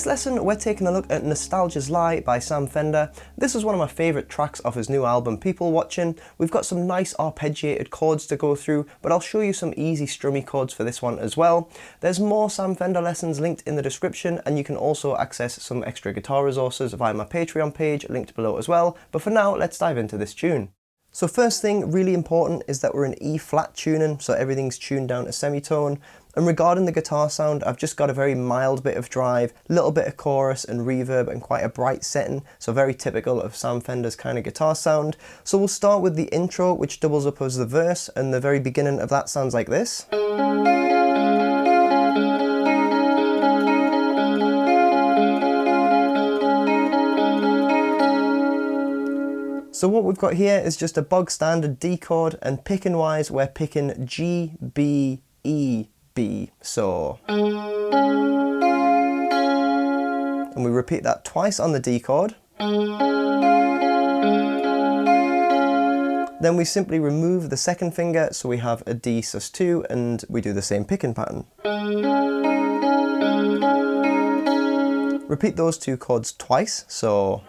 this lesson, we're taking a look at Nostalgia's Lie by Sam Fender. This is one of my favourite tracks off his new album, People Watching. We've got some nice arpeggiated chords to go through, but I'll show you some easy strummy chords for this one as well. There's more Sam Fender lessons linked in the description, and you can also access some extra guitar resources via my Patreon page, linked below as well. But for now, let's dive into this tune. So first thing, really important, is that we're in E flat tuning, so everything's tuned down to semitone. And regarding the guitar sound, I've just got a very mild bit of drive, little bit of chorus and reverb, and quite a bright setting, so very typical of Sam Fender's kind of guitar sound. So we'll start with the intro, which doubles up as the verse, and the very beginning of that sounds like this. So what we've got here is just a bog standard D chord, and picking wise we're picking G, B, E, B, so. And we repeat that twice on the D chord. Then we simply remove the second finger, so we have a D sus2, and we do the same picking pattern. Repeat those two chords twice, so.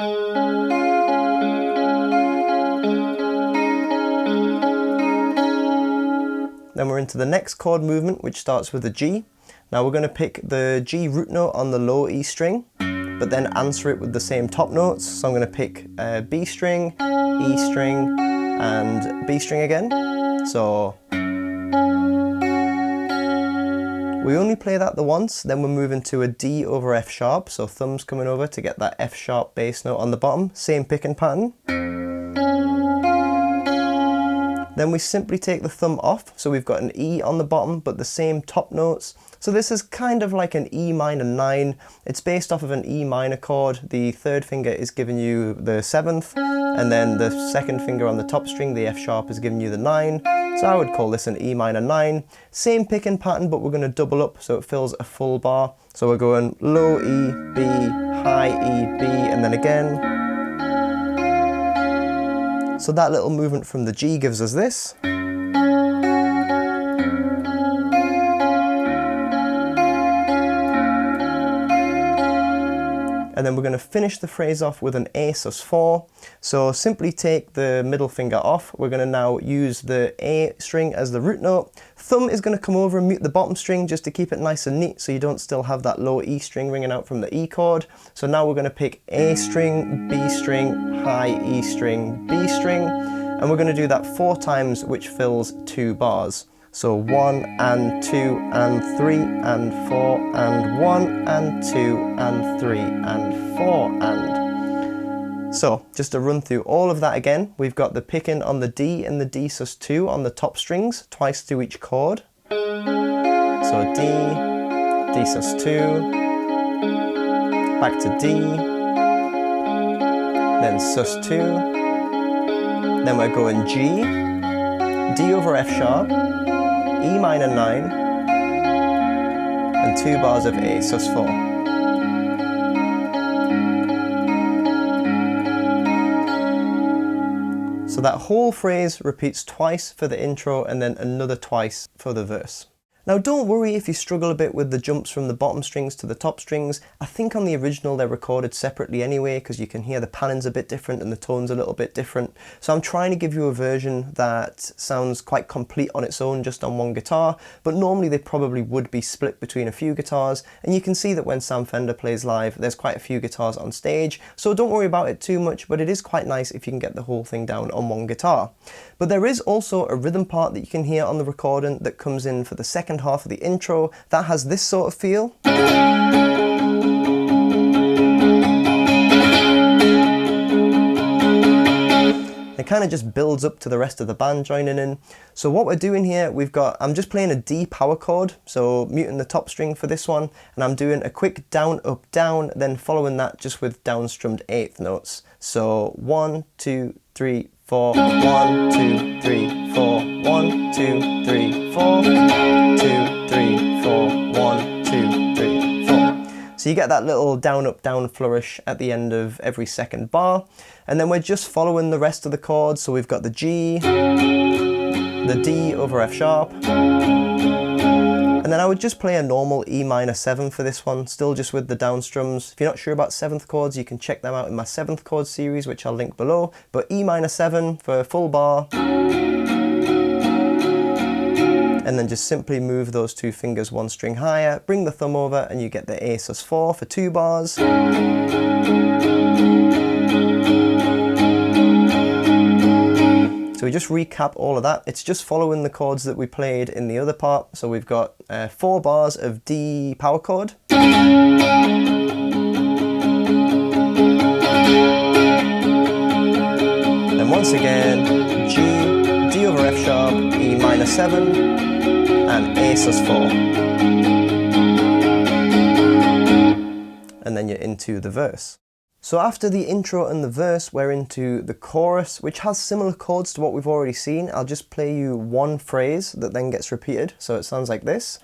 Then we're into the next chord movement, which starts with a G. Now we're going to pick the G root note on the low E string, but then answer it with the same top notes. So I'm going to pick B string, E string, and B string again. So we only play that the once, then we're moving to a D over F sharp, so thumbs coming over to get that F sharp bass note on the bottom, same picking pattern. Then we simply take the thumb off, so we've got an E on the bottom, but the same top notes. So this is kind of like an E minor 9. It's based off of an E minor chord. The third finger is giving you the 7th, and then the second finger on the top string, the F sharp, is giving you the 9. So I would call this an E minor 9. Same picking pattern, but we're going to double up so it fills a full bar. So we're going low E, B, high E, B, and then again. So that little movement from the G gives us this. And then we're going to finish the phrase off with an A sus4. So simply take the middle finger off. We're going to now use the A string as the root note. Thumb is going to come over and mute the bottom string just to keep it nice and neat, so you don't still have that low E string ringing out from the E chord. So now we're going to pick A string, B string, high E string, B string, and we're going to do that 4 times, which fills 2 bars. So 1 and 2 and 3 and 4 and 1 and 2 and 3 and 4 and. So just to run through all of that again, we've got the picking on the D and the D sus2 on the top strings, twice to each chord. So D, D sus2, back to D, then sus2, then we're going G, D over F sharp, E minor 9, and 2 bars of A sus4. So that whole phrase repeats twice for the intro and then another twice for the verse. Now don't worry if you struggle a bit with the jumps from the bottom strings to the top strings. I think on the original they're recorded separately anyway, because you can hear the panning's a bit different and the tone's a little bit different. So I'm trying to give you a version that sounds quite complete on its own just on one guitar, but normally they probably would be split between a few guitars, and you can see that when Sam Fender plays live there's quite a few guitars on stage, so don't worry about it too much, but it is quite nice if you can get the whole thing down on one guitar. But there is also a rhythm part that you can hear on the recording that comes in for the second half of the intro that has this sort of feel. It kind of just builds up to the rest of the band joining in. So what we're doing here, I'm just playing a D power chord, so muting the top string for this one, and I'm doing a quick down, up, down, then following that just with down strummed 8th notes. So 1, 2, 3, 4, 1, 2, 3, 4, 1, 2, 3, 4, 2, 3, 4, 1, 2, 3, 4. So you get that little down, up, down flourish at the end of every second bar. And then we're just following the rest of the chords. So we've got the G, the D over F sharp, And then I would just play a normal E minor 7 for this one, still just with the down strums. If you're not sure about 7th chords, you can check them out in my 7th chord series, which I'll link below. But E minor 7 for a full bar. And then just simply move those 2 fingers 1 string higher, bring the thumb over, and you get the A sus4 for 2 bars. So we just recap all of that. It's just following the chords that we played in the other part. So we've got 4 bars of D power chord. Then once again, G, D over F sharp, E minor 7, and A sus4. And then you're into the verse. So after the intro and the verse, we're into the chorus, which has similar chords to what we've already seen. I'll just play you one phrase that then gets repeated. So it sounds like this.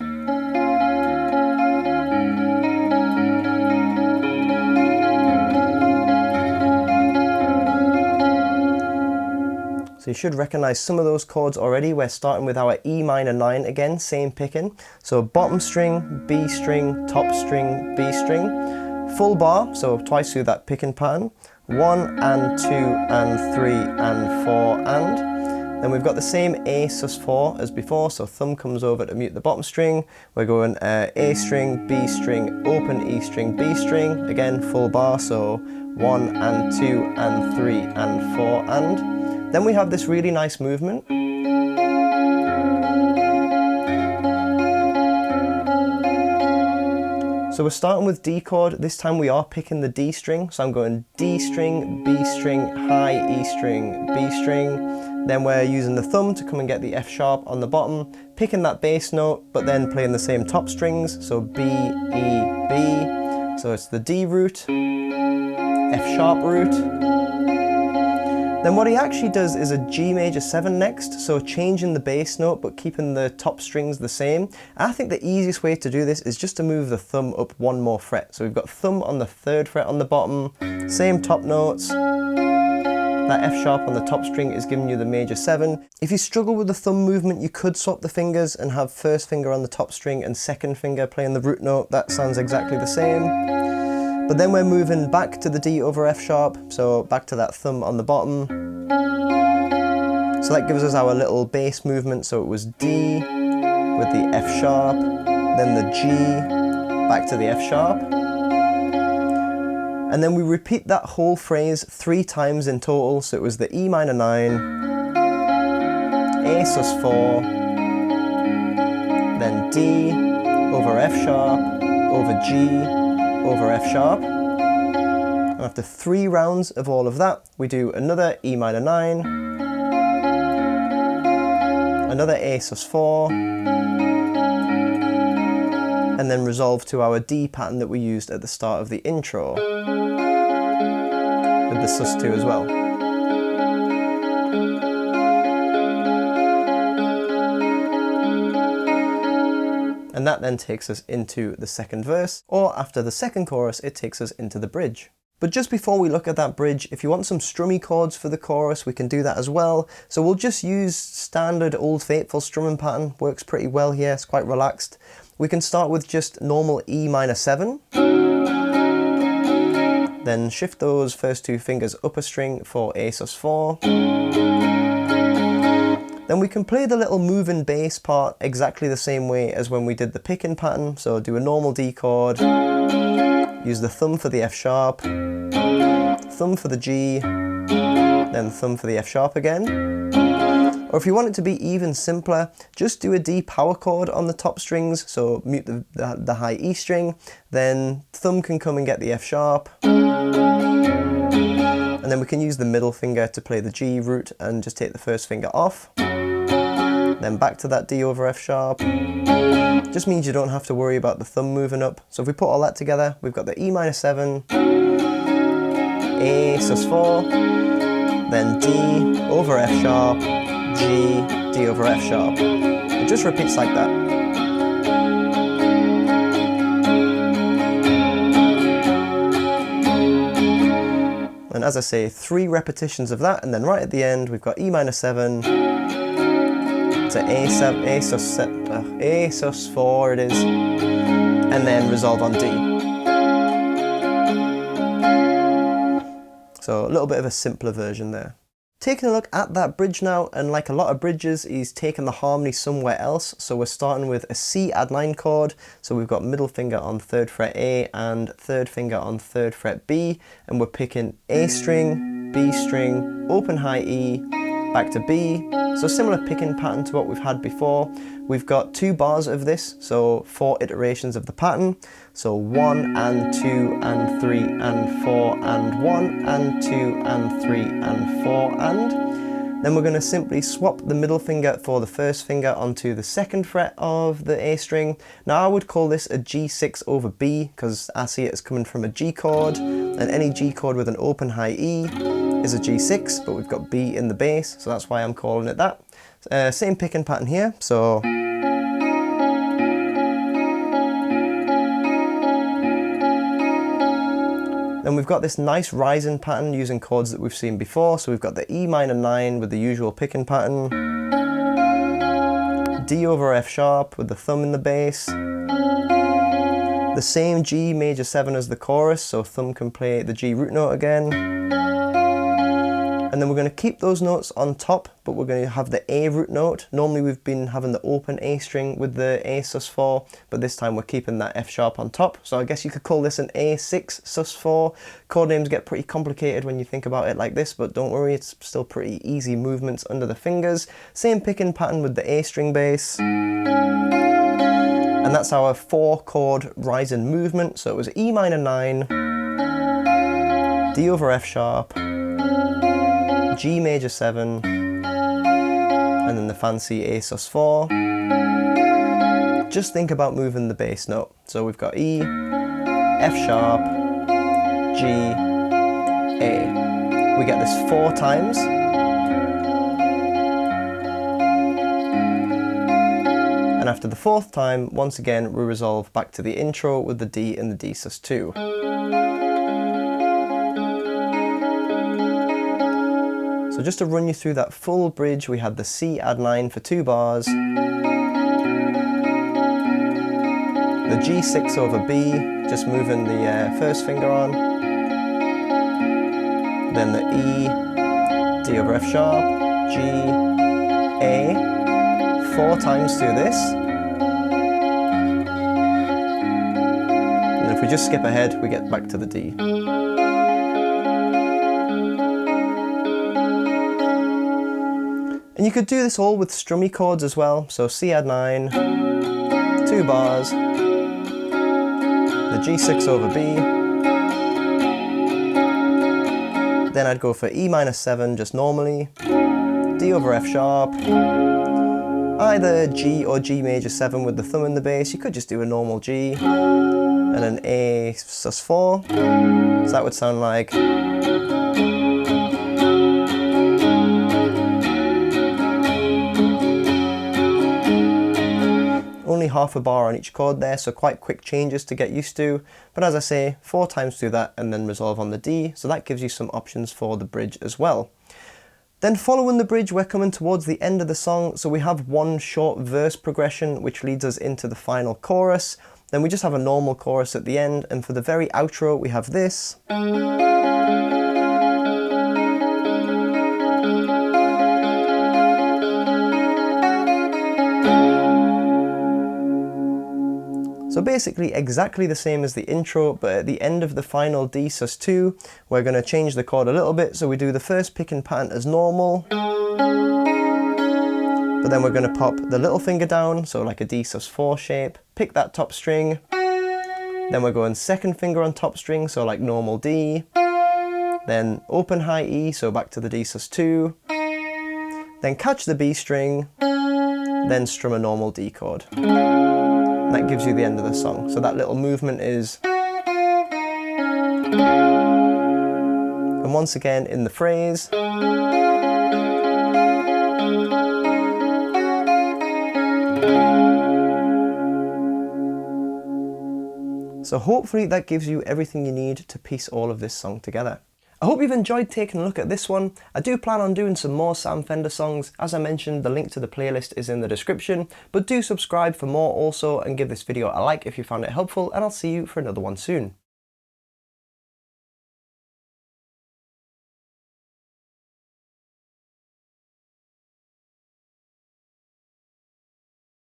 So you should recognize some of those chords already. We're starting with our E minor 9 again, same picking. So bottom string, B string, top string, B string. Full bar, so twice through that picking pattern. 1 and 2 and 3 and 4 and. Then we've got the same A sus4 as before, so thumb comes over to mute the bottom string. We're going A string, B string, open E string, B string. Again, full bar, so 1 and 2 and 3 and 4 and. Then we have this really nice movement. So we're starting with D chord. This time we are picking the D string. So I'm going D string, B string, high E string, B string. Then we're using the thumb to come and get the F sharp on the bottom, picking that bass note, but then playing the same top strings. So B, E, B. So it's the D root, F sharp root. Then what he actually does is a G major 7 next, so changing the bass note but keeping the top strings the same. I think the easiest way to do this is just to move the thumb up 1 more fret. So we've got thumb on the 3rd fret on the bottom, same top notes. That F sharp on the top string is giving you the major 7. If you struggle with the thumb movement, you could swap the fingers and have 1st finger on the top string and 2nd finger playing the root note. That sounds exactly the same. But then we're moving back to the D over F sharp, so back to that thumb on the bottom. So that gives us our little bass movement, so it was D with the F sharp, then the G, back to the F sharp. And then we repeat that whole phrase 3 times in total, so it was the E minor 9, A sus4, then D over F sharp, over G, over F sharp. And after 3 rounds of all of that, we do another E minor 9, another A sus4, and then resolve to our D pattern that we used at the start of the intro, with the sus2 as well. And that then takes us into the 2nd verse, or after the 2nd chorus, it takes us into the bridge. But just before we look at that bridge, if you want some strummy chords for the chorus, we can do that as well. So we'll just use standard Old Faithful strumming pattern, works pretty well here, it's quite relaxed. We can start with just normal E minor 7. Then shift those first 2 fingers up a string for A sus4. Then we can play the little moving bass part exactly the same way as when we did the picking pattern. So do a normal D chord, use the thumb for the F sharp, thumb for the G, then thumb for the F sharp again. Or if you want it to be even simpler, just do a D power chord on the top strings, so mute the high E string, then thumb can come and get the F sharp, and then we can use the middle finger to play the G root and just take the 1st finger off. Then back to that D over F sharp. Just means you don't have to worry about the thumb moving up. So if we put all that together, we've got the E minor 7, A sus4, then D over F sharp, G, D over F sharp. It just repeats like that. And as I say, 3 repetitions of that, and then right at the end, we've got E minor 7, to A7, A sus4 it is, and then resolve on D. So a little bit of a simpler version there. Taking a look at that bridge now, and like a lot of bridges, he's taken the harmony somewhere else. So we're starting with a C add 9 chord. So we've got middle finger on 3rd fret A and 3rd finger on 3rd fret B, and we're picking A string, B string, open high E, back to B. So similar picking pattern to what we've had before. We've got 2 bars of this, so 4 iterations of the pattern. So 1 and 2 and 3 and 4 and 1 and 2 and 3 and 4 and. Then we're going to simply swap the middle finger for the 1st finger onto the 2nd fret of the A string. Now I would call this a G6 over B because I see it as coming from a G chord, and any G chord with an open high E is a G6, but we've got B in the bass, so that's why I'm calling it that. Same picking pattern here, so then we've got this nice rising pattern using chords that we've seen before. So we've got the E minor 9 with the usual picking pattern, D over F sharp with the thumb in the bass, the same G major 7 as the chorus, so thumb can play the G root note again. And then we're going to keep those notes on top, but we're going to have the A root note. Normally we've been having the open A string with the A sus4, but this time we're keeping that F sharp on top. So I guess you could call this an A6 sus4. Chord names get pretty complicated when you think about it like this, but don't worry, it's still pretty easy movements under the fingers. Same picking pattern with the A string bass. And that's our 4 chord rising movement. So it was E minor 9, D over F sharp, G major 7, and then the fancy A sus4. Just think about moving the bass note. So we've got E, F sharp, G, A. We get this 4 times. And after the 4th time, once again, we resolve back to the intro with the D and the D sus2. So just to run you through that full bridge, we had the C add 9 for 2 bars, the G6 over B, just moving the 1st finger on, then the E, D over F sharp, G, A, 4 times through this, and if we just skip ahead, we get back to the D. And you could do this all with strummy chords as well. So C add 9, 2 bars, the G6 over B, then I'd go for E minor 7 just normally, D over F sharp, either G or G major 7 with the thumb in the bass. You could just do a normal G, and an A sus4, so that would sound like. Only half a bar on each chord there, so quite quick changes to get used to. But as I say, 4 times through that and then resolve on the D, so that gives you some options for the bridge as well. Then following the bridge, we're coming towards the end of the song, so we have one short verse progression which leads us into the final chorus. Then we just have a normal chorus at the end, and for the very outro we have this. So basically exactly the same as the intro, but at the end of the final D sus2, we're going to change the chord a little bit. So we do the first picking pattern as normal, but then we're going to pop the little finger down, so like a D sus4 shape, pick that top string, then we're going 2nd finger on top string, so like normal D, then open high E, so back to the D sus2, then catch the B string, then strum a normal D chord. That gives you the end of the song. So that little movement is. And once again in the phrase. So hopefully that gives you everything you need to piece all of this song together. I hope you've enjoyed taking a look at this one. I do plan on doing some more Sam Fender songs. As I mentioned, the link to the playlist is in the description, but do subscribe for more also and give this video a like if you found it helpful, and I'll see you for another one soon.